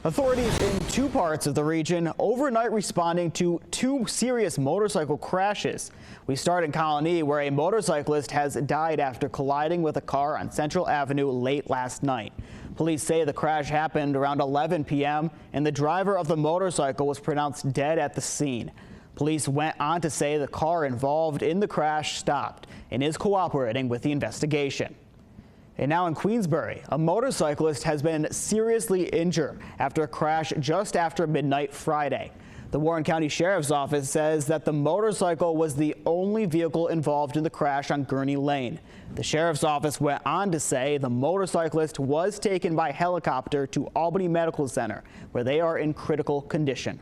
Authorities in two parts of the region overnight responding to two serious motorcycle crashes. We start in Colonie, where a motorcyclist has died after colliding with a car on Central Avenue late last night. Police say the crash happened around 11 p.m. and the driver of the motorcycle was pronounced dead at the scene. Police went on to say the car involved in the crash stopped and is cooperating with the investigation. And now in Queensbury, a motorcyclist has been seriously injured after a crash just after midnight Friday. The Warren County Sheriff's Office says that the motorcycle was the only vehicle involved in the crash on Gurney Lane. The Sheriff's Office went on to say the motorcyclist was taken by helicopter to Albany Medical Center, where they are in critical condition.